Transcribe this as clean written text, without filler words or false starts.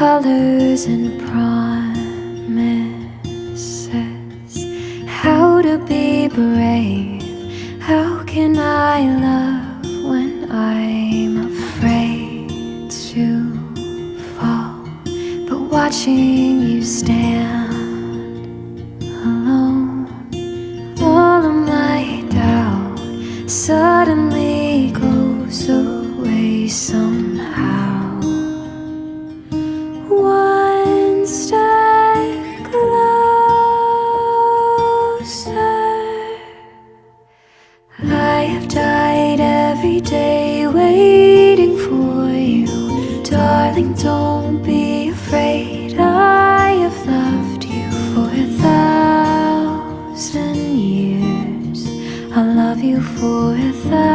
colors and promises. How to be brave, how can I love when I'm afraid to fall? But watching you stand alone, all of my doubt suddenly goes away somehow. One step closer. I have died every day waiting for you. Darling, don't be afraid. I have loved you for 1,000 years. I'll love you for 1,000